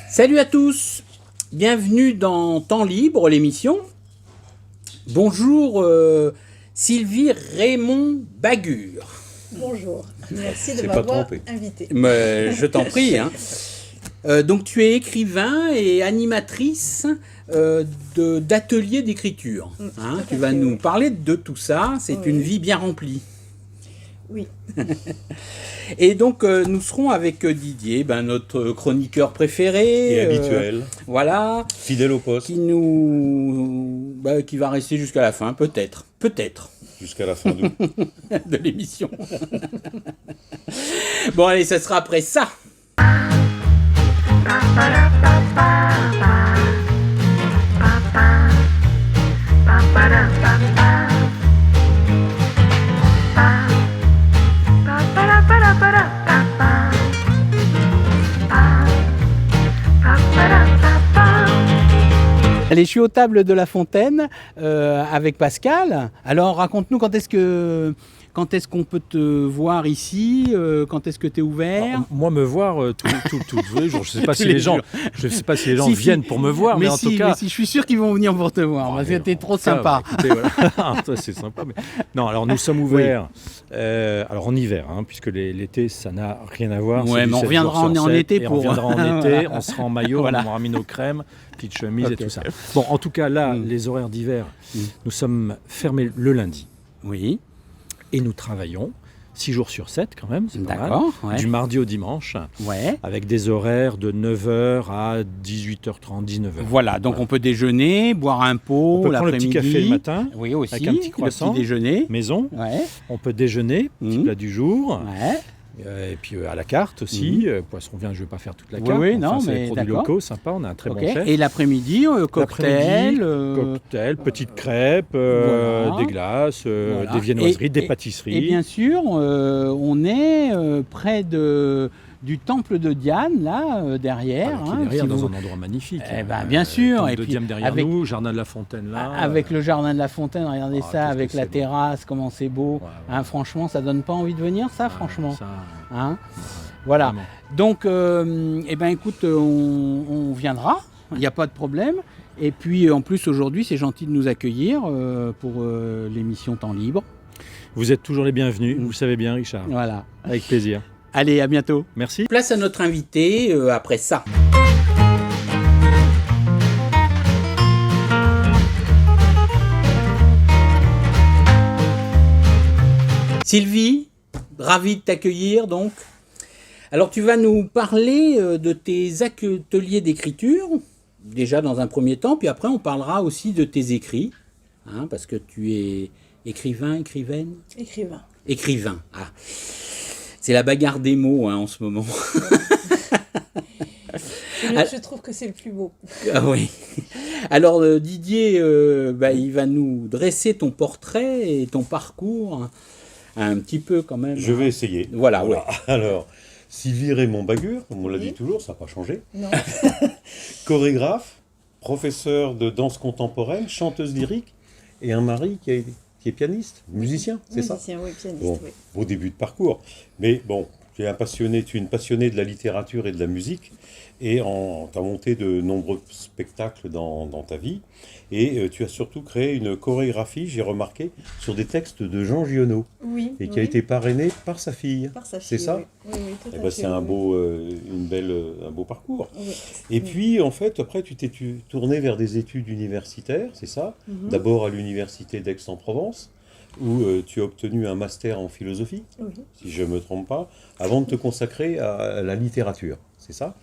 Salut à tous, bienvenue dans Temps Libre, l'émission. Bonjour Sylvie Raymond Bagur. Bonjour, merci de m'avoir invité. Mais, je t'en prie. Donc tu es écrivain et animatrice d'ateliers d'écriture. Tu vas nous parler de tout ça, c'est une vie bien remplie. Oui. Et donc nous serons avec Didier, notre chroniqueur préféré. Et habituel. Voilà. Fidèle au poste. Qui va rester jusqu'à la fin, peut-être. Jusqu'à la fin de l'émission. Bon allez, ça sera après ça. Allez, je suis aux tables de La Fontaine avec Pascal. Alors, raconte-nous quand est-ce qu'on peut te voir ici, quand est-ce que tu es ouvert? Alors, moi, me voir tous les jours. Je ne sais pas si les gens, viennent pour me voir, mais en tout cas... Mais si, je suis sûr qu'ils vont venir pour te voir, parce que tu es trop sympa. Écoutez, voilà. Toi, c'est sympa. Mais... Non, alors nous sommes ouverts alors en hiver, puisque l'été, ça n'a rien à voir. Ouais, mais on reviendra en été pour... On reviendra en été, on sera en maillot, on aura mis nos crèmes, petite chemise et tout ça. Bon, en tout cas, là, les horaires d'hiver, nous sommes fermés le lundi. Oui. Et nous travaillons 6 jours sur 7 quand même, c'est pas mal. Ouais. Du mardi au dimanche, avec des horaires de 9h à 18h30, 19h. Voilà, donc on peut déjeuner, boire un pot, on peut prendre le petit café le matin, aussi, avec un petit croissant, le petit déjeuner. Maison. On peut déjeuner, petit plat du jour. Et puis à la carte aussi, poisson vient, je ne vais pas faire toute la carte. C'est des produits locaux, sympa, on a un très bon chef. Et l'après-midi, cocktail, petites crêpes, des glaces, des viennoiseries, des pâtisseries. Et bien sûr, on est près du temple de Diane, là, derrière. Derrière, dans un endroit magnifique. Bien sûr. Et puis Diane derrière nous, jardin de la Fontaine là. Avec le jardin de la Fontaine, regardez ça, avec la terrasse, comment c'est beau. Franchement, ça donne pas envie de venir, ça, franchement. Voilà. Vraiment. Donc, écoute, on viendra, il n'y a pas de problème. Et puis, en plus, aujourd'hui, c'est gentil de nous accueillir pour l'émission Temps Libre. Vous êtes toujours les bienvenus, vous le savez bien, Richard. Voilà. Avec plaisir. Allez, à bientôt. Merci. Place à notre invité après ça. Sylvie, ravi de t'accueillir donc. Alors tu vas nous parler de tes ateliers d'écriture, déjà dans un premier temps, puis après on parlera aussi de tes écrits, parce que tu es écrivaine. Écrivain, C'est la bagarre des mots en ce moment. Je trouve que c'est le plus beau. Ah oui. Alors Didier, il va nous dresser ton portrait et ton parcours un petit peu quand même. Je vais essayer. Voilà. Ouais. Alors, Sylvie Raymond Bagur, comme on l'a dit toujours, ça n'a pas changé. Non. Chorégraphe, professeur de danse contemporaine, chanteuse lyrique et un mari qui est pianiste, musicien, c'est ça? Musicien, oui, pianiste, oui. Beau début de parcours. Mais bon, tu es une passionnée de la littérature et de la musique, et tu as monté de nombreux spectacles dans ta vie, et tu as surtout créé une chorégraphie, j'ai remarqué, sur des textes de Jean Giono, et qui a été parrainé par sa fille. C'est ça? Oui, tout à fait. C'est un beau parcours. Oui. Et puis, en fait, après, tu t'es tourné vers des études universitaires, c'est ça? D'abord à l'université d'Aix-en-Provence, où tu as obtenu un master en philosophie, si je ne me trompe pas, avant de te consacrer à la littérature, c'est ça?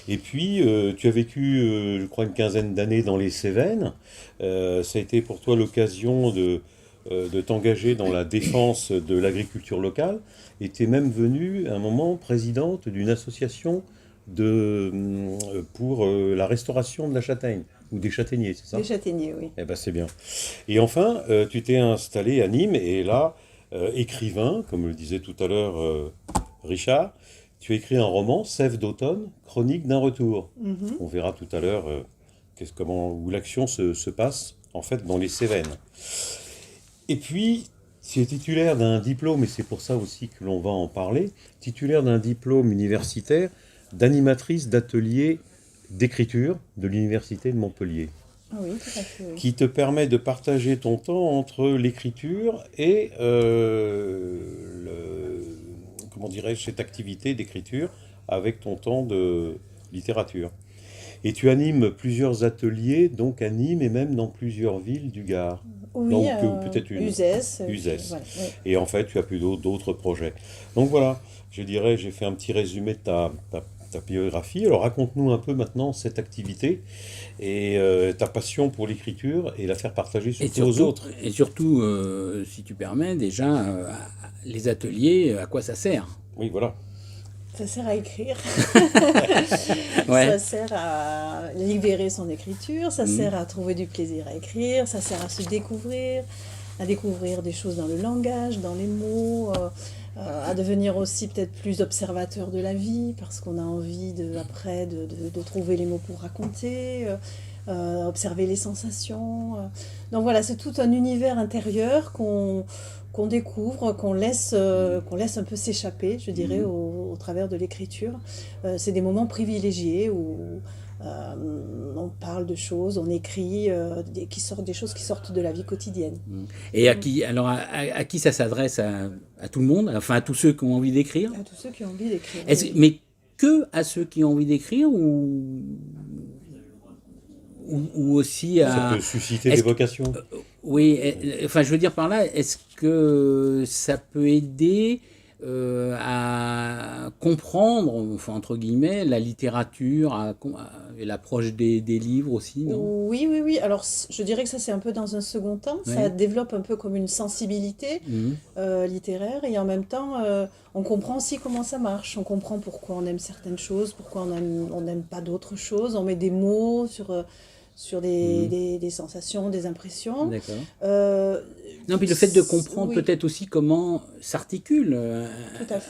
Et puis, tu as vécu, je crois, une quinzaine d'années dans les Cévennes. Ça a été pour toi l'occasion de t'engager dans la défense de l'agriculture locale, et tu es même venue, à un moment, présidente d'une association pour la restauration de la châtaigne, ou des châtaigniers, c'est ça? Des châtaigniers, oui. C'est bien. Et enfin, tu t'es installé à Nîmes, et là, écrivain, comme le disait tout à l'heure Richard, tu as écrit un roman, Sève d'automne, chronique d'un retour. On verra tout à l'heure où l'action se passe, en fait, dans les Cévennes. Et puis, tu es titulaire d'un diplôme, et c'est pour ça aussi que l'on va en parler, titulaire d'un diplôme universitaire d'animatrice d'atelier d'écriture de l'Université de Montpellier. Ah oui, tout à fait. Oui. Qui te permet de partager ton temps entre l'écriture et comment dirais-je, cette activité d'écriture avec ton temps de littérature. Et tu animes plusieurs ateliers, donc à Nîmes et même dans plusieurs villes du Gard. Oui, donc peut-être une Uzès. Voilà, ouais. Et en fait, tu as plus d'autres projets. Donc voilà, je dirais, j'ai fait un petit résumé de ta biographie. Alors raconte-nous un peu maintenant cette activité et ta passion pour l'écriture et la faire partager surtout aux autres. Et surtout, si tu permets, déjà, les ateliers, à quoi ça sert? Oui, voilà. Ça sert à écrire, Ouais. Ça sert à libérer son écriture, ça sert à trouver du plaisir à écrire, ça sert à se découvrir, à découvrir des choses dans le langage, dans les mots, à devenir aussi peut-être plus observateur de la vie, parce qu'on a envie après de trouver les mots pour raconter, observer les sensations. Donc voilà, c'est tout un univers intérieur qu'on découvre, qu'on laisse un peu s'échapper, je dirais, au travers de l'écriture. C'est des moments privilégiés où on parle de choses, on écrit des choses qui sortent de la vie quotidienne. Et à qui ça s'adresse? À tout le monde? Enfin, à tous ceux qui ont envie d'écrire? À tous ceux qui ont envie d'écrire. Mais que à ceux qui ont envie d'écrire ou aussi à... Ça peut susciter des vocations. Oui, enfin je veux dire par là, est-ce que ça peut aider à comprendre, enfin, entre guillemets, la littérature et l'approche des livres aussi, non? Oui. Alors je dirais que ça c'est un peu dans un second temps. Oui. Ça développe un peu comme une sensibilité littéraire et en même temps on comprend aussi comment ça marche. On comprend pourquoi on aime certaines choses, pourquoi on n'aime pas d'autres choses. On met des mots sur des sensations, des impressions. D'accord. Non, puis le fait de comprendre peut-être aussi comment s'articule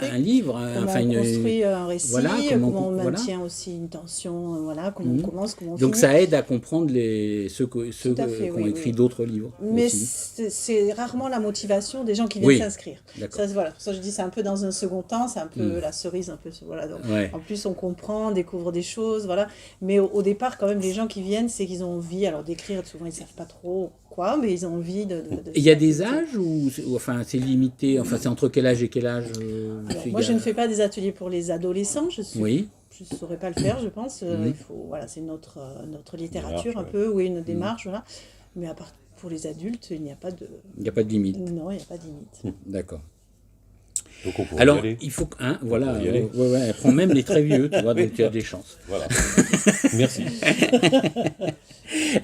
un livre. Comment on construit un récit, voilà, comment on maintient aussi une tension, voilà, comment on commence, comment on finit. Donc ça aide à comprendre ceux qui ont écrit d'autres livres. Mais c'est rarement la motivation des gens qui viennent s'inscrire. Ça, voilà, ça je dis c'est un peu dans un second temps, c'est un peu la cerise, un peu voilà. Donc, en plus on comprend, on découvre des choses, voilà. Mais au départ quand même les gens qui viennent, c'est qu'ils ont envie alors d'écrire. Souvent ils savent pas trop quoi, mais ils ont envie de il y a des âges ou enfin c'est limité, enfin c'est entre quel âge et quel âge? Alors, moi je ne fais pas des ateliers pour les adolescents, je ne saurais pas le faire, je pense. Il faut, voilà, c'est notre littérature un peu, une démarche, voilà. Mais à part pour les adultes, il n'y a pas de... Il n'y a pas de limite. Non, il n'y a pas de limite. D'accord. Donc on pourrait alors, y aller. il faut que... voilà, elle prend même les très vieux, tu vois, donc tu as des chances. Voilà. Merci.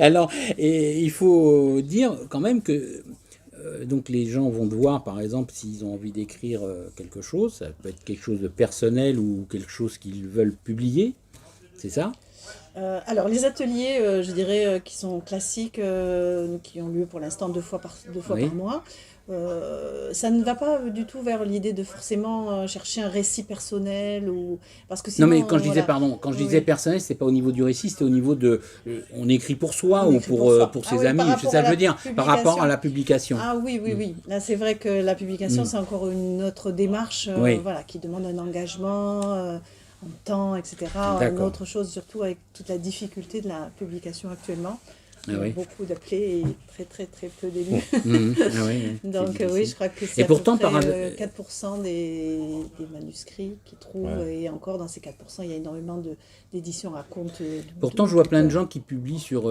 Alors, il faut dire quand même que donc les gens vont devoir, par exemple, s'ils ont envie d'écrire quelque chose, ça peut être quelque chose de personnel ou quelque chose qu'ils veulent publier, c'est ça? Alors les ateliers, je dirais, qui sont classiques, qui ont lieu pour l'instant deux fois par mois, ça ne va pas du tout vers l'idée de forcément chercher un récit personnel ou parce que sinon, non mais quand je disais je disais personnel, c'est pas au niveau du récit, c'était au niveau de on écrit pour soi ou pour ses amis, c'est ça que je veux dire, par rapport à la publication. Ah oui. Là c'est vrai que la publication c'est encore une autre démarche, voilà, qui demande un engagement. En temps, etc. Une autre chose, surtout avec toute la difficulté de la publication actuellement. Beaucoup d'appelés et très très très peu d'élus. Donc je crois que c'est à pourtant, peu près 4% des manuscrits qui trouvent, et encore dans ces 4%, il y a énormément d'éditions à compte. Pourtant, je vois plein de gens qui publient sur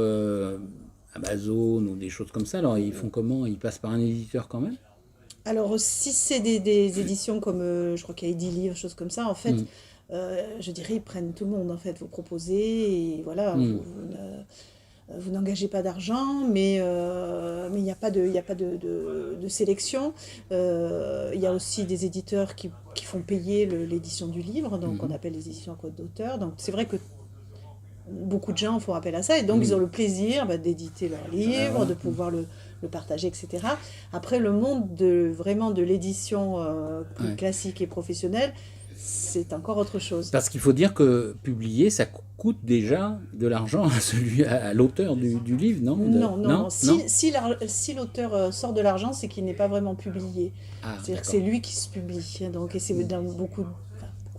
Amazon ou des choses comme ça. Alors, ils font comment? Ils passent par un éditeur quand même? Alors, si c'est des éditions comme, je crois qu'il y a Edili, des choses comme ça, en fait... je dirais, ils prennent tout le monde, en fait. Vous proposez, et voilà, vous n'engagez pas d'argent, mais il n'y a pas de sélection. Il y a aussi des éditeurs qui font payer l'édition du livre, donc on appelle les éditions à code d'auteur. Donc c'est vrai que beaucoup de gens font appel à ça, et donc ils ont le plaisir d'éditer leur livre, de pouvoir le partager, etc. Après, le monde vraiment de l'édition plus classique et professionnelle, c'est encore autre chose. Parce qu'il faut dire que publier, ça coûte déjà de l'argent à l'auteur du livre, non? Non. Si l'auteur sort de l'argent, c'est qu'il n'est pas vraiment publié. C'est-à-dire que c'est lui qui se publie. Donc, et c'est dans beaucoup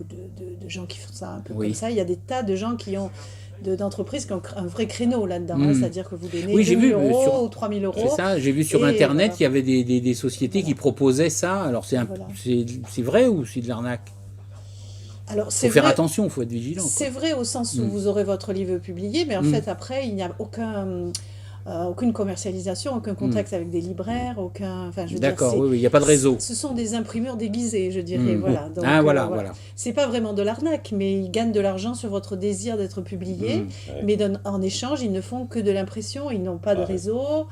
beaucoup de gens qui font ça un peu comme ça. Il y a des tas de gens d'entreprises qui ont un vrai créneau là-dedans. C'est-à-dire que vous donnez 2 000 euros ou 3 000 euros. C'est ça, j'ai vu sur Internet, il y avait des sociétés qui proposaient ça. Alors c'est vrai ou c'est de l'arnaque? Alors, faut faire attention, il faut être vigilant. C'est vrai au sens où vous aurez votre livre publié, mais en fait, après, il n'y a aucune commercialisation, aucun contact avec des libraires, D'accord, oui, il n'y a pas de réseau. Ce sont des imprimeurs déguisés, je dirais. Voilà. Donc, voilà. C'est pas vraiment de l'arnaque, mais ils gagnent de l'argent sur votre désir d'être publié. Mais en échange, ils ne font que de l'impression, ils n'ont pas de réseau.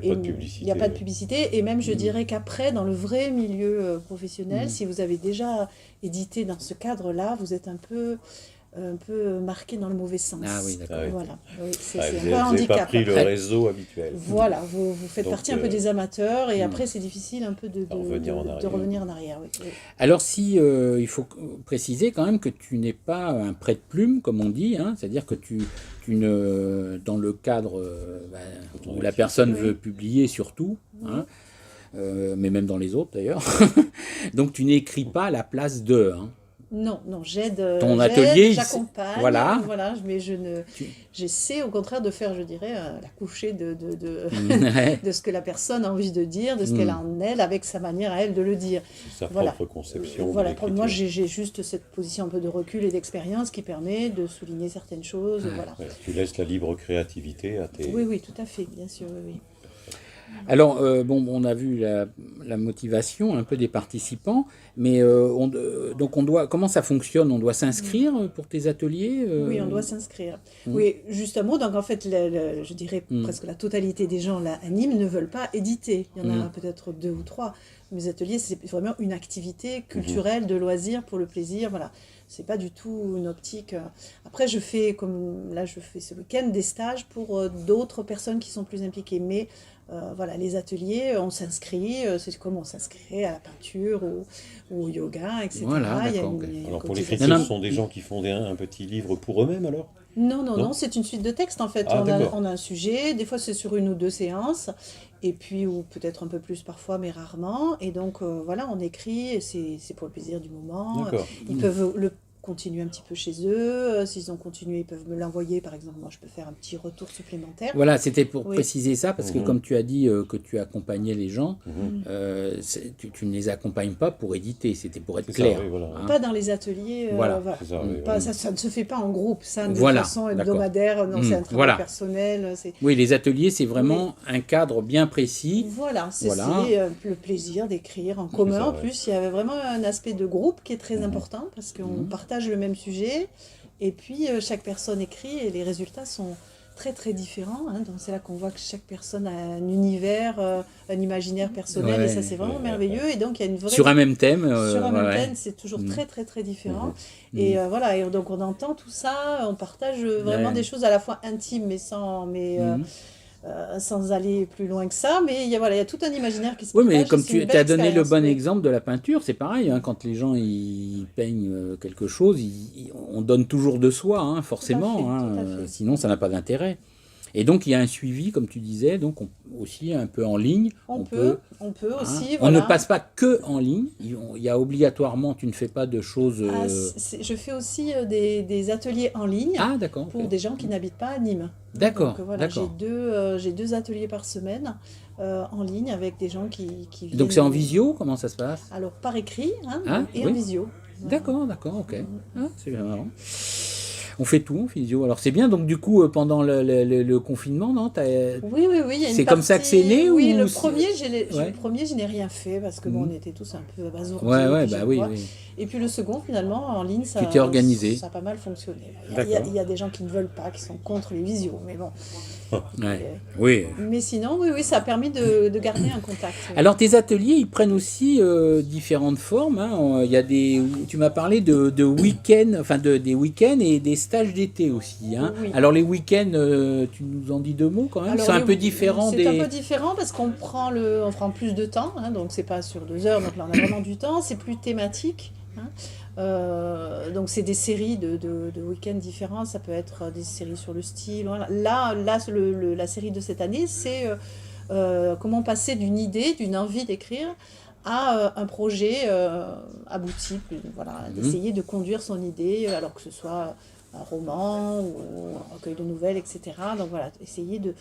Il n'y a pas de publicité. Il n'y a pas de publicité. Et même, je dirais qu'après, dans le vrai milieu professionnel, si vous avez déjà édité dans ce cadre-là, vous êtes un peu marqué dans le mauvais sens. Ah oui, d'accord. Voilà. Oui, c'est vous un handicap. Vous n'avez pas pris le réseau habituel. Voilà, vous faites partie un peu des amateurs et après c'est difficile un peu de revenir en arrière. Oui. Alors il faut préciser quand même que tu n'es pas un prête-plume, comme on dit, c'est-à-dire que tu dans le cadre où la personne veut publier surtout, mais même dans les autres d'ailleurs, donc tu n'écris pas à la place de... Non, j'aide, atelier, j'accompagne, voilà, mais j'essaie au contraire de faire, je dirais, la couchée de ce que la personne a envie de dire, de ce qu'elle a en elle, avec sa manière à elle de le dire. Sa propre conception. Voilà, moi j'ai juste cette position un peu de recul et d'expérience qui permet de souligner certaines choses. Voilà. Tu laisses la libre créativité à tes... Oui, tout à fait, bien sûr, oui. Alors, on a vu la motivation un peu des participants, mais comment ça fonctionne? On doit s'inscrire pour tes ateliers? Oui, on doit s'inscrire. Oui, juste un mot, donc en fait, je dirais presque la totalité des gens à Nîmes ne veulent pas éditer. Il y en a peut-être 2 ou 3. Mes ateliers, c'est vraiment une activité culturelle, de loisir, pour le plaisir, voilà. C'est pas du tout une optique. Après, je fais ce week-end des stages pour d'autres personnes qui sont plus impliquées, mais les ateliers, on s'inscrit, c'est comme on s'inscrirait à la peinture ou au yoga, etc. Voilà, alors pour l'écriture, ce sont des gens qui font un petit livre pour eux-mêmes alors? Non, c'est une suite de textes en fait. On a un sujet, des fois c'est sur 1 ou 2 séances, et puis ou peut-être un peu plus parfois, mais rarement. Et donc on écrit, et c'est pour le plaisir du moment. Ils peuvent le continuer un petit peu chez eux. S'ils ont continué, ils peuvent me l'envoyer. Par exemple, moi, je peux faire un petit retour supplémentaire. Voilà, c'était pour préciser ça, parce que comme tu as dit que tu accompagnais les gens, tu ne les accompagnes pas pour éditer, c'était pour être clair. Ça, pas dans les ateliers. Ça ne se fait pas en groupe, ça, de façon hebdomadaire. Non, c'est un travail personnel. Oui, les ateliers, c'est vraiment un cadre bien précis. Voilà, c'est le plaisir d'écrire en commun. En plus, il y avait vraiment un aspect de groupe qui est très important, parce qu'on partage le même sujet, et puis chaque personne écrit, et les résultats sont très très différents. Donc c'est là qu'on voit que chaque personne a un univers, un imaginaire personnel, et ça c'est vraiment merveilleux. Et donc il y a une vraie... Sur un même thème. Sur un même thème, c'est toujours très très très différent. Et et donc on entend tout ça, on partage vraiment des choses à la fois intimes, sans aller plus loin que ça, mais il y a tout un imaginaire qui se partage. Oui, mais comme tu as donné le bon exemple de la peinture, c'est pareil, quand les gens ils peignent quelque chose, on donne toujours de soi, forcément, tout à fait. Sinon ça n'a pas d'intérêt. Et donc il y a un suivi, comme tu disais, donc aussi un peu en ligne. On peut aussi. On ne passe pas que en ligne. Il y a obligatoirement, tu ne fais pas de choses. Je fais aussi des ateliers en ligne. Pour des gens qui n'habitent pas à Nîmes. D'accord. J'ai 2 ateliers par semaine en ligne avec des gens qui viennent. Donc c'est en visio, comment ça se passe? Alors par écrit et en visio. D'accord, ok. C'est bien marrant. On fait tout en physio. Alors c'est bien, donc du coup, pendant le confinement, non? Oui. C'est comme ça que c'est né? Oui, le premier, je n'ai rien fait parce que on était tous un peu abasourdis. Oui. Et puis le second, finalement, en ligne, ça t'es organisé. Ça a pas mal fonctionné. Il y a des gens qui ne veulent pas, qui sont contre les visios, mais bon. Oui. Mais sinon, oui, ça a permis de garder un contact. Alors tes ateliers, ils prennent aussi différentes formes. Il y a tu m'as parlé de week-ends, des week-ends et des stages d'été aussi. Oui. Alors les week-ends, tu nous en dis 2 mots quand même. C'est un peu différent. C'est un peu différent parce qu'on prend plus de temps, donc c'est pas sur 2 heures, donc là on a vraiment du temps. C'est plus thématique. Donc c'est des séries de week-ends différents, ça peut être des séries sur le style. Voilà. Là la série de cette année, c'est comment passer d'une idée, d'une envie d'écrire à un projet abouti, voilà, d'essayer de conduire son idée, alors que ce soit un roman ou un recueil de nouvelles, etc. Donc voilà, essayer de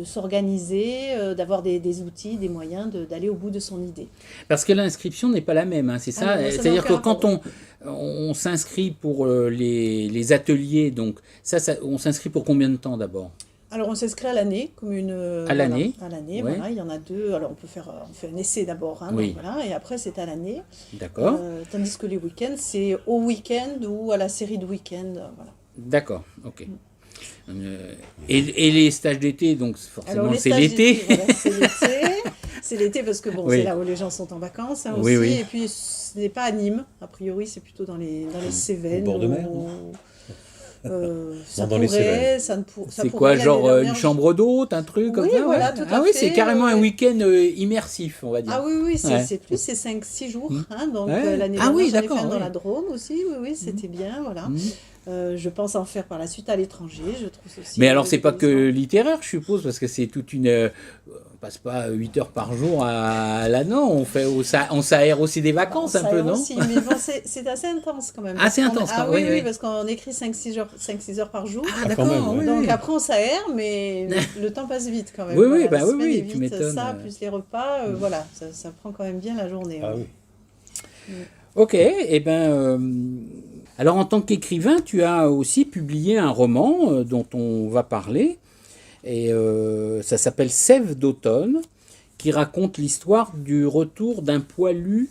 s'organiser, d'avoir des outils, des moyens d'aller au bout de son idée. Parce que l'inscription n'est pas la même, hein, c'est ça. C'est-à-dire que quand on s'inscrit pour les ateliers, donc on s'inscrit pour combien de temps d'abord? Alors on s'inscrit à l'année, comme une... À l'année. À l'année, ouais. Voilà, il y en a 2. Alors on fait un essai d'abord, hein, oui. Donc, voilà, et après c'est à l'année. D'accord. Tandis que les week-ends, c'est au week-end ou à la série de week-ends, voilà. D'accord, ok. Et les stages d'été, donc forcément c'est l'été. Voilà, c'est l'été. C'est l'été parce que c'est là où les gens sont en vacances hein, aussi. Oui. Et puis ce n'est pas à Nîmes, a priori c'est plutôt dans les Cévennes. Au bord de mer. Ça pourrait, ça ne c'est quoi, genre une chambre d'hôte, un truc comme ça? Voilà, tout à fait. Oui, c'est carrément un week-end immersif, on va dire. Ah oui, c'est plus, c'est 5-6 jours. Hein, donc l'année dernière, j'en ai fait dans la Drôme aussi. Oui, c'était bien, voilà. Je pense en faire par la suite à l'étranger, je trouve ça aussi. Mais alors, c'est pas que littéraire, je suppose, parce que c'est toute une... on passe pas 8 heures par jour non, on s'aère aussi des vacances un peu, non aussi, mais bon, c'est assez intense quand même. Ah, c'est intense, oui, parce qu'on écrit 5-6 heures par jour. Ah, d'accord. Donc après, on s'aère, mais le temps passe vite quand même. Oui, voilà, oui, tu m'étonnes. Ça, plus les repas, voilà, ça prend quand même bien la journée. Ah oui. Ok, alors en tant qu'écrivain, tu as aussi publié un roman dont on va parler, et ça s'appelle Sève d'automne, qui raconte l'histoire du retour d'un poilu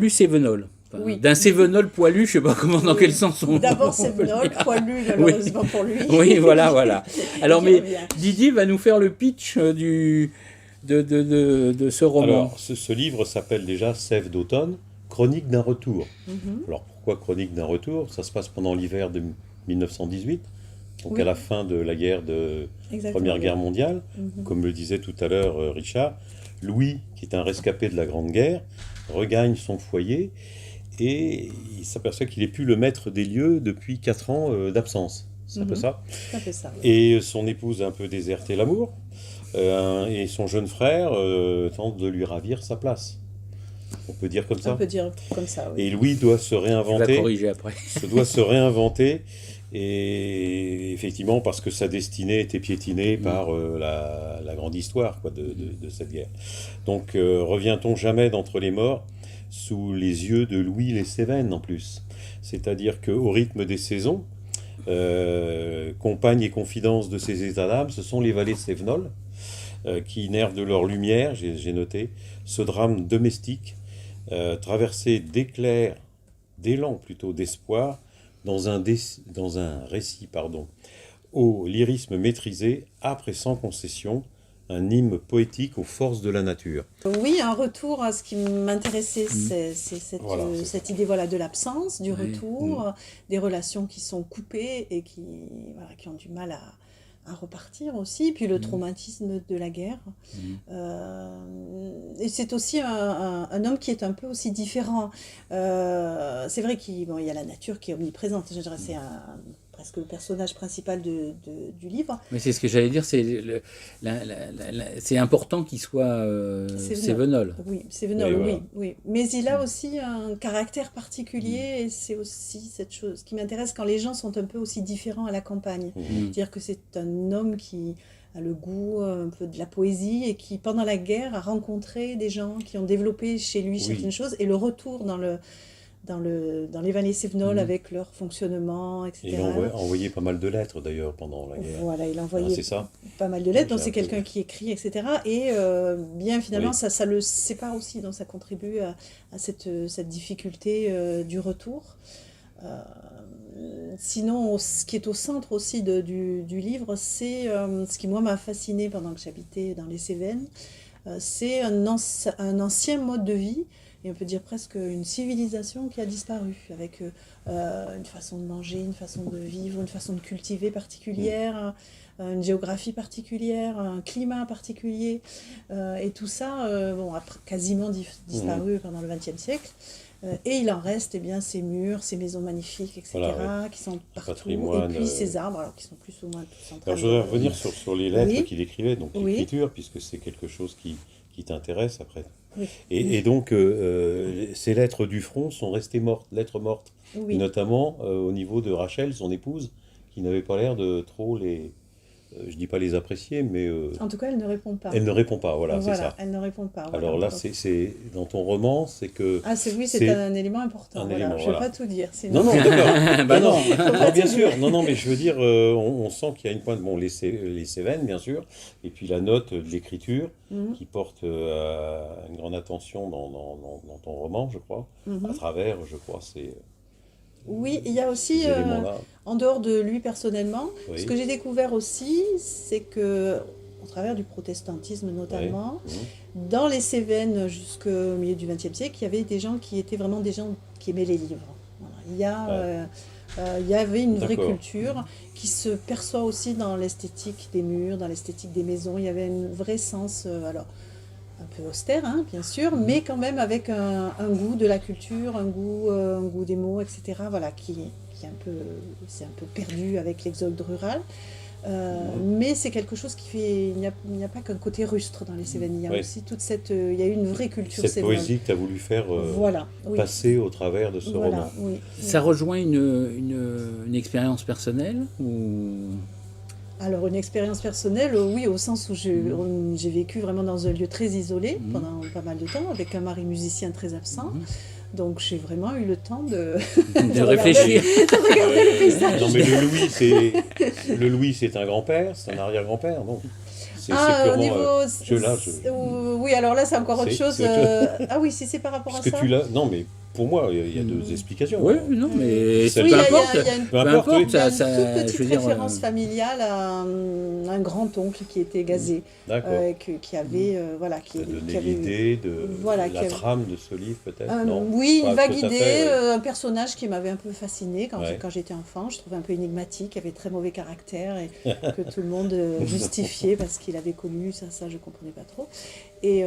cévenol. Enfin, oui. D'un cévenol poilu, je ne sais pas dans quel sens on... D'abord cévenol, poilu malheureusement pour lui. Oui, voilà. Alors, mais Didier va nous faire le pitch de ce roman. Alors, ce livre s'appelle déjà Sève d'automne, chronique d'un retour. Alors, pourquoi chronique d'un retour? Ça se passe pendant l'hiver de 1918, donc à la fin de la Première Guerre mondiale. Comme le disait tout à l'heure Richard, Louis, qui est un rescapé de la Grande Guerre, regagne son foyer et il s'aperçoit qu'il n'est plus le maître des lieux depuis 4 ans d'absence. C'est un peu ça. Et son épouse a un peu déserté l'amour. Et son jeune frère tente de lui ravir sa place. On peut dire comme ça. On peut dire comme ça, oui. Et Louis doit se réinventer. Je vais corriger après. Doit se réinventer. Et effectivement, parce que sa destinée était piétinée par la grande histoire de cette guerre. Donc, revient-on jamais d'entre les morts sous les yeux de Louis les Cévennes en plus. C'est-à-dire qu'au rythme des saisons, compagne et confidence de ces états d'âme, ce sont les vallées cévenols qui nervent de leur lumière, j'ai noté, ce drame domestique, traversé d'élan plutôt d'espoir, dans un récit au lyrisme maîtrisé, âpre et sans concession, un hymne poétique aux forces de la nature. Oui, un retour à ce qui m'intéressait, c'est cette idée de l'absence, du retour, des relations qui sont coupées et qui ont du mal à repartir aussi, puis le traumatisme de la guerre. Et c'est aussi un homme qui est un peu aussi différent. C'est vrai qu'il y a la nature qui est omniprésente, je dirais, c'est presque le personnage principal du livre. Mais c'est ce que j'allais dire, c'est important qu'il soit cévenol. Oui, cévenol, oui. Mais il a aussi un caractère particulier et c'est aussi cette chose qui m'intéresse quand les gens sont un peu aussi différents à la campagne. C'est-à-dire que c'est un homme qui a le goût un peu de la poésie et qui, pendant la guerre, a rencontré des gens qui ont développé chez lui certaines choses et le retour dans les vallées cévenols avec leur fonctionnement, etc. Il a envoyé pas mal de lettres d'ailleurs pendant la guerre. Voilà, il a envoyé pas mal de lettres, donc c'est quelqu'un qui écrit, etc. Et bien finalement, ça le sépare aussi, donc ça contribue à cette difficulté du retour. Sinon, ce qui est au centre aussi du livre, c'est ce qui moi m'a fasciné pendant que j'habitais dans les Cévennes, c'est un ancien mode de vie. Et on peut dire presque une civilisation qui a disparu, avec une façon de manger, une façon de vivre, une façon de cultiver particulière, une géographie particulière, un climat particulier. Et tout ça a quasiment disparu pendant le XXe siècle. Et il en reste ces murs, ces maisons magnifiques, etc., qui sont partout. Et puis ces arbres, qui sont plus ou moins tout centrales. Alors je voudrais revenir sur les lettres qu'il écrivait, donc l'écriture, puisque c'est quelque chose qui qui t'intéresse après. Oui. Et donc, ces lettres du front sont restées lettres mortes. Oui. Notamment au niveau de Rachel, son épouse, qui n'avait pas l'air de trop je dis pas les apprécier, mais... En tout cas, elle ne répond pas. Elle ne répond pas, voilà, c'est ça. Elle ne répond pas. Voilà. Alors là, c'est dans ton roman, c'est que... Ah, c'est un élément important. Je ne vais pas tout dire. Non, d'accord. non, bien sûr. Non, mais je veux dire, on sent qu'il y a une pointe... Bon, les Cévennes, bien sûr, et puis la note de l'écriture, qui porte une grande attention dans ton roman, je crois. À travers, je crois, c'est... Oui, il y a aussi, en dehors de lui personnellement, ce que j'ai découvert aussi, c'est que, au travers du protestantisme notamment, dans les Cévennes jusqu'au milieu du XXe siècle, il y avait des gens qui étaient vraiment des gens qui aimaient les livres. Voilà. Il y avait une vraie culture qui se perçoit aussi dans l'esthétique des murs, dans l'esthétique des maisons. Il y avait un vrai sens, alors un peu austère, hein, bien sûr, mais quand même avec un goût de la culture, un goût des mots, etc. Voilà, qui est c'est un peu perdu avec l'exode rural. Mais c'est quelque chose qui fait... Il n'y a pas qu'un côté rustre dans les Cévennes. Il y a aussi toute cette... il y a eu une vraie culture cette poésie que tu as voulu faire passer au travers de ce roman. Oui. Ça rejoint une expérience personnelle ou... Alors, une expérience personnelle, oui, au sens où j'ai vécu vraiment dans un lieu très isolé pendant pas mal de temps, avec un mari musicien très absent. Donc, j'ai vraiment eu le temps de réfléchir. De regarder le paysage. Non, mais le Louis, c'est un grand-père, c'est un arrière-grand-père, non? Au niveau... Oui, alors là, c'est encore autre chose. Ah oui, si c'est par rapport à ça. Non, mais pour moi, il y a deux explications. Oui, non, mais peu importe. Il y a une toute petite référence familiale à un grand-oncle qui était gazé, qui avait... qui avait l'idée de la trame de ce livre, peut-être, non? Oui, une vague idée, un personnage qui m'avait un peu fasciné quand j'étais enfant. Je trouvais un peu énigmatique, qui avait très mauvais caractère et que tout le monde justifiait parce qu'il avait connu ça, je ne comprenais pas trop. Et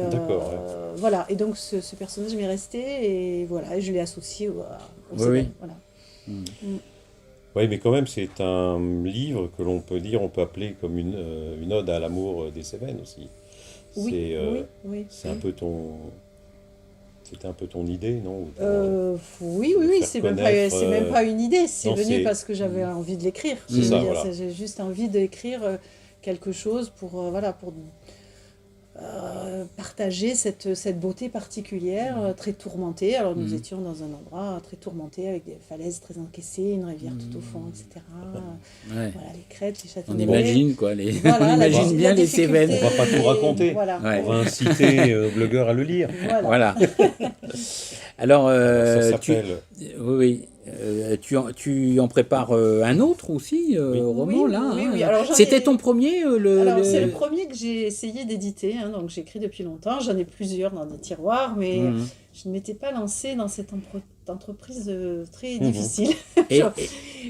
voilà, et donc ce personnage m'est resté et voilà, et je l'ai associé au Cévennes. Voilà. Oui, mais quand même, c'est un livre que l'on peut dire, on peut appeler comme une ode à l'amour des Cévennes aussi. C'est un peu c'était un peu ton idée, non? Oui, c'est même pas une idée, c'est venu parce que j'avais envie de l'écrire. J'ai juste envie d'écrire quelque chose pour partager cette beauté particulière, très tourmentée. Alors nous étions dans un endroit très tourmenté avec des falaises très encaissées, une rivière tout au fond, etc. Voilà, les crêtes, les châtaigniers. On imagine quoi, on imagine bien les Cévennes. On va pas tout raconter. Voilà. On va inciter le blogueur à le lire. Voilà. Alors, ça s'appelle. Tu en prépares un autre aussi, roman, là. Oui. C'était ton premier c'est le premier que j'ai essayé d'éditer, donc j'écris depuis longtemps. J'en ai plusieurs dans des tiroirs, mais je ne m'étais pas lancée dans cette entreprise très difficile.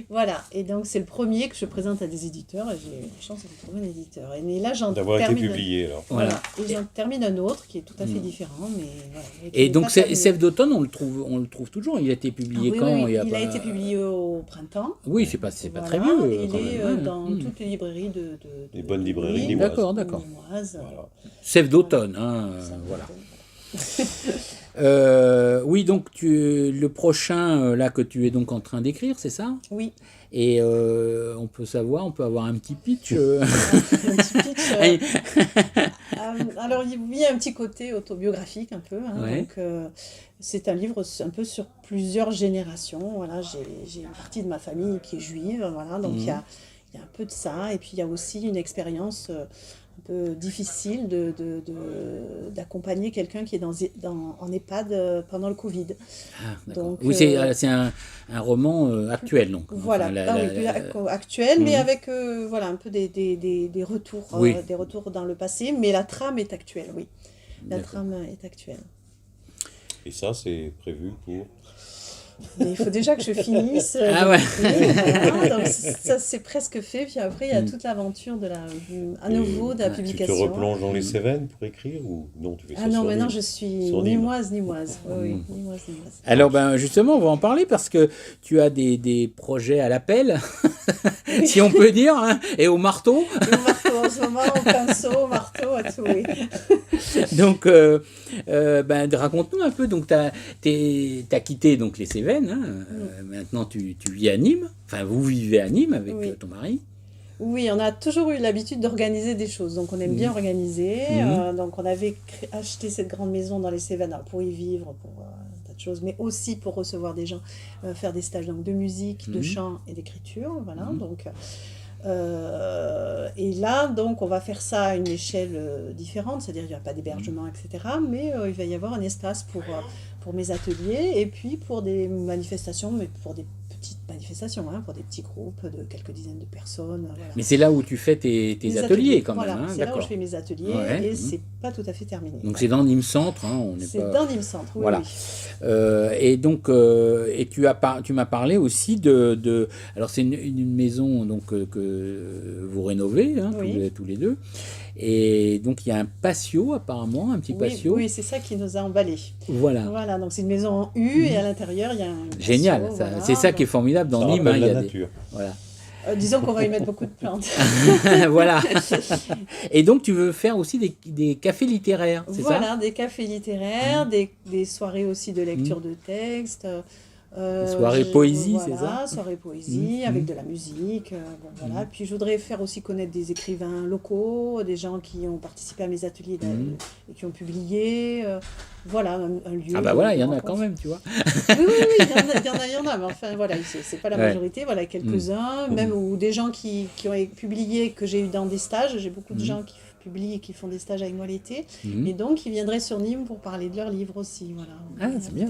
Voilà, et donc c'est le premier que je présente à des éditeurs et j'ai la chance de trouver un éditeur. Et là, d'avoir été publié alors. Voilà. Et j'en termine un autre qui est tout à fait différent, mais voilà. Et donc Sève d'automne, on le trouve toujours. Il a été publié quand? Il a été publié au printemps. Oui, c'est pas très vieux. Il est dans toutes les librairies les bonnes librairies limoises. D'accord. Voilà. Sève d'automne, voilà. Oui, donc le prochain là que tu es donc en train d'écrire, c'est ça? Oui. Et on peut avoir un petit pitch. Alors il y a un petit côté autobiographique un peu. Donc c'est un livre un peu sur plusieurs générations. Voilà, j'ai une partie de ma famille qui est juive. Voilà, donc il y a un peu de ça. Et puis il y a aussi une expérience un peu difficile d'accompagner quelqu'un qui est en EHPAD pendant le Covid. Donc, oui, c'est un roman actuel. Donc, voilà, actuel, mais avec un peu des retours, des retours dans le passé, mais la trame est actuelle, oui. La trame est actuelle. Et ça, c'est prévu pour... Mais il faut déjà que je finisse. Donc ça c'est presque fait. Puis après il y a toute l'aventure de la publication. Tu te replonges dans les Cévennes pour écrire ou non? Tu fais ça maintenant je suis ni moise. Oui, ni moise. Alors justement on va en parler parce que tu as des projets à l'appel. si on peut dire, hein, et au marteau. Et au marteau en ce moment, au pinceau, au marteau, à tout, oui. Donc, raconte-nous un peu. Donc, t'as quitté donc, les Cévennes. Hein, maintenant, tu vis à Nîmes. Enfin, vous vivez à Nîmes avec ton mari. Oui, on a toujours eu l'habitude d'organiser des choses. Donc, on aime bien organiser. Donc, on avait acheté cette grande maison dans les Cévennes pour y vivre, pour un tas de choses, mais aussi pour recevoir des gens, faire des stages donc, de musique, de chant et d'écriture. Voilà. Donc, et là, donc, on va faire ça à une échelle différente, c'est-à-dire qu'il n'y aura pas d'hébergement, etc. Mais il va y avoir un espace pour mes ateliers et puis pour des manifestations, mais pour des petites manifestations, hein, pour des petits groupes de quelques dizaines de personnes. Voilà. Mais c'est là où tu fais tes ateliers quand même. Voilà, hein, c'est là où je fais mes ateliers et c'est pas tout à fait terminé. Donc c'est dans Nîmes Centre. Hein, dans Nîmes Centre, oui. Voilà. Oui. Et donc, tu m'as parlé aussi de alors c'est une maison donc, que vous rénovez hein, tous les deux. Et donc il y a un patio apparemment, un petit patio. Oui, c'est ça qui nous a emballés. Voilà. Donc c'est une maison en U et à l'intérieur il y a un génial, patio, c'est ça qui est formidable dans Nîmes. Il y a nature. Voilà. Disons qu'on va y mettre beaucoup de plantes. Voilà. Et donc tu veux faire aussi des cafés littéraires, c'est ça ? Voilà, des cafés littéraires, des soirées aussi de lecture de textes. Soirée poésie, c'est ça ? Soirée poésie, avec de la musique. Voilà. Puis je voudrais faire aussi connaître des écrivains locaux, des gens qui ont participé à mes ateliers et qui ont publié. Voilà, un lieu. Ah bah voilà, il y en a quand même, tu vois. Oui, il y en a, mais enfin voilà, c'est pas la majorité, voilà, quelques-uns, même ou des gens qui ont publié, que j'ai eu dans des stages, j'ai beaucoup de gens qui publient et qui font des stages avec moi l'été, et donc ils viendraient sur Nîmes pour parler de leurs livres aussi, voilà. Ah, c'est bien.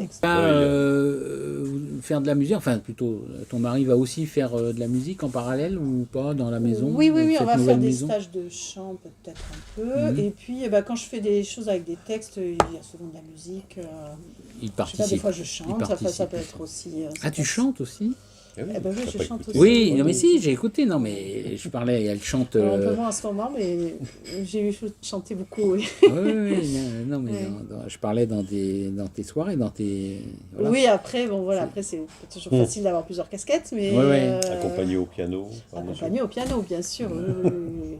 Faire de la musique, enfin plutôt, ton mari va aussi faire de la musique en parallèle ou pas dans la maison ? Oui, on va faire des stages de chant peut-être un peu, et puis quand je fais des choses avec des textes, il y a souvent de la musique. Il participe. Je sais pas, des fois je chante, ça peut être aussi... tu chantes aussi ? Oui, je chante aussi. Oui, non mais si, j'ai écouté, non mais je parlais, elle chante... Un peu moins en ce moment, mais j'ai chanté beaucoup, oui. Non mais je parlais dans tes soirées, dans tes... Voilà. Oui, après, après c'est toujours facile d'avoir plusieurs casquettes, mais... Accompagné au piano. Accompagné au piano, bien sûr.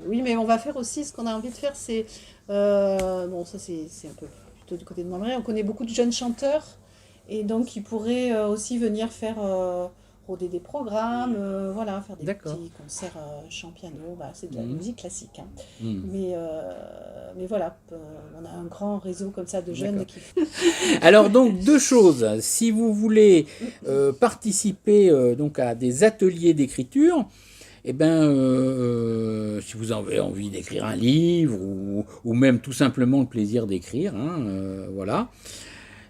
Oui, mais on va faire aussi, ce qu'on a envie de faire, c'est... ça c'est un peu plutôt du côté de mon mari, on connaît beaucoup de jeunes chanteurs, et donc ils pourraient aussi venir faire... rôder des programmes, faire des petits concerts chant piano, c'est de la musique classique. Hein. Mais voilà, on a un grand réseau comme ça de jeunes qui... Alors donc, deux choses. Si vous voulez participer donc à des ateliers d'écriture, si vous avez envie d'écrire un livre ou même tout simplement le plaisir d'écrire,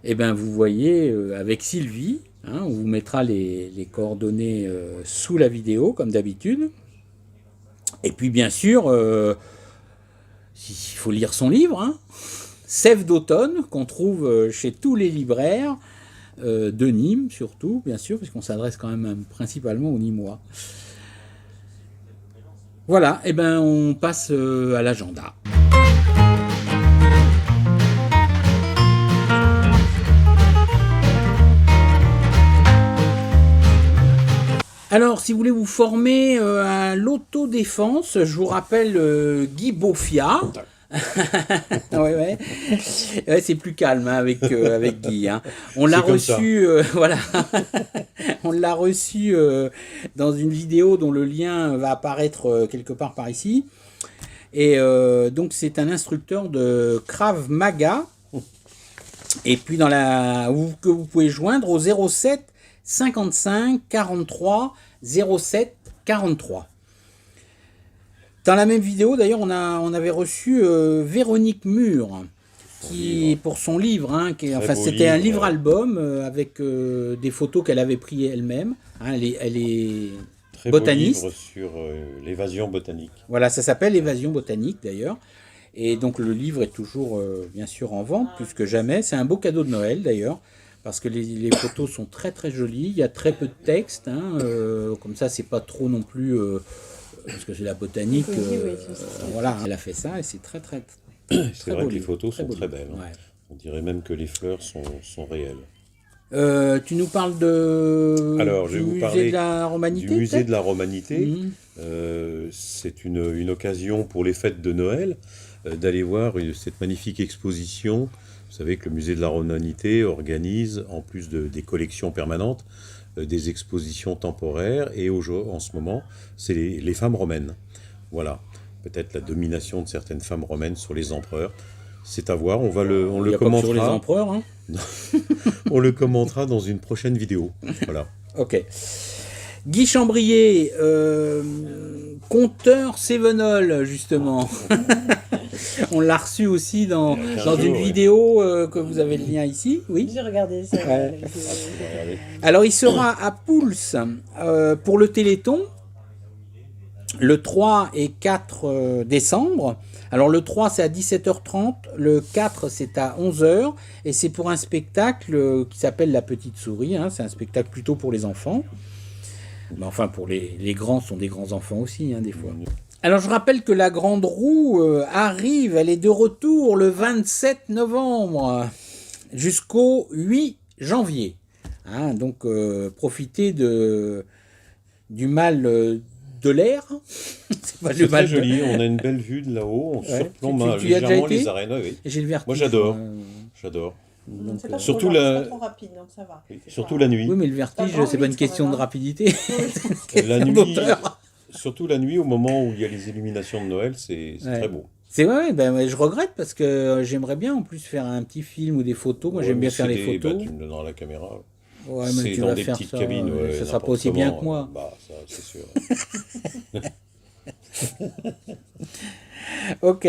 vous voyez avec Sylvie. On vous mettra les coordonnées sous la vidéo, comme d'habitude. Et puis, bien sûr, il faut lire son livre, Sève d'automne, qu'on trouve chez tous les libraires de Nîmes, surtout, bien sûr, puisqu'on s'adresse quand même principalement aux Nîmois. Voilà, on passe à l'agenda. Alors, si vous voulez vous former à l'autodéfense, je vous rappelle Guy Beaufia. C'est plus calme avec Guy. On l'a reçu, on l'a reçu dans une vidéo dont le lien va apparaître quelque part par ici. Et donc, c'est un instructeur de Krav Maga. Et puis, que vous pouvez joindre au 07 55 43 07 43. Dans la même vidéo, d'ailleurs, on avait reçu Véronique Mur, qui pour son livre, c'était un livre-album avec des photos qu'elle avait prises elle-même. Elle est très botaniste. Beau livre sur l'évasion botanique. Voilà, ça s'appelle Évasion botanique d'ailleurs. Et donc le livre est toujours bien sûr en vente, plus que jamais. C'est un beau cadeau de Noël d'ailleurs. Parce que les photos sont très très jolies, il y a très peu de texte, comme ça c'est pas trop non plus, parce que c'est la botanique, elle a fait ça et c'est très très c'est vrai que les photos sont très belles. On dirait même que les fleurs sont réelles. Tu nous parles du musée de la Romanité. Du musée de la Romanité. C'est une occasion pour les fêtes de Noël d'aller voir cette magnifique exposition. Vous savez que le musée de la Romanité organise, en plus des collections permanentes, des expositions temporaires. Et en ce moment, c'est les femmes romaines. Voilà. Peut-être la domination de certaines femmes romaines sur les empereurs. C'est à voir. On le commentera. Pas sur les empereurs, hein. On le commentera dans une prochaine vidéo. Voilà. Ok. Guy Chambrier, conteur Cévenol, justement. On l'a reçu aussi dans une vidéo que vous avez le lien ici. Oui. J'ai regardé ça. Alors, il sera à Pouls pour le Téléthon le 3 et 4 décembre. Alors, le 3, c'est à 17h30. Le 4, c'est à 11h. Et c'est pour un spectacle qui s'appelle La Petite Souris. Hein. C'est un spectacle plutôt pour les enfants. Mais enfin, pour les grands, sont des grands enfants aussi, hein, des fois. Alors, je rappelle que la Grande Roue arrive, elle est de retour le 27 novembre jusqu'au 8 janvier. Hein, donc, profitez du mal de l'air. C'est très joli, on a une belle vue de là-haut, on surplombe légèrement les arènes. Oui. J'ai le vertige. Moi, j'adore. Donc, c'est pas surtout pas trop rapide, donc ça va. Oui, surtout la nuit. Oui, mais le vertige, c'est pas une question de rapidité. La nuit, surtout la nuit, au moment où il y a les illuminations de Noël, c'est très beau. C'est vrai, je regrette parce que j'aimerais bien en plus faire un petit film ou des photos. Moi, j'aime bien faire les photos. Tu me donneras la caméra. Ouais, mais c'est tu dans vas des faire petites ça, cabines. Ça sera pas aussi bien que moi. Ça, c'est sûr. Ok.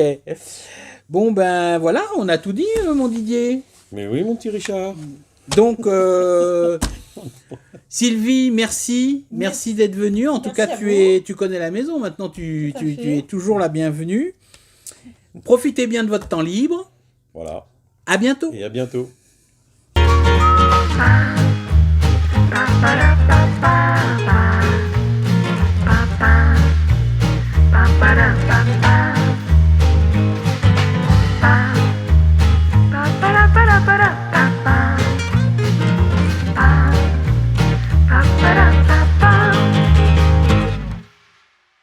Bon, voilà, on a tout dit, mon Didier. Mais oui, mon petit Richard. Donc, Sylvie, merci. Merci d'être venue. En tout cas, tu connais la maison. Maintenant, tu es toujours la bienvenue. Profitez bien de votre temps libre. Voilà. À bientôt. Et à bientôt. Ba ba da ba ba.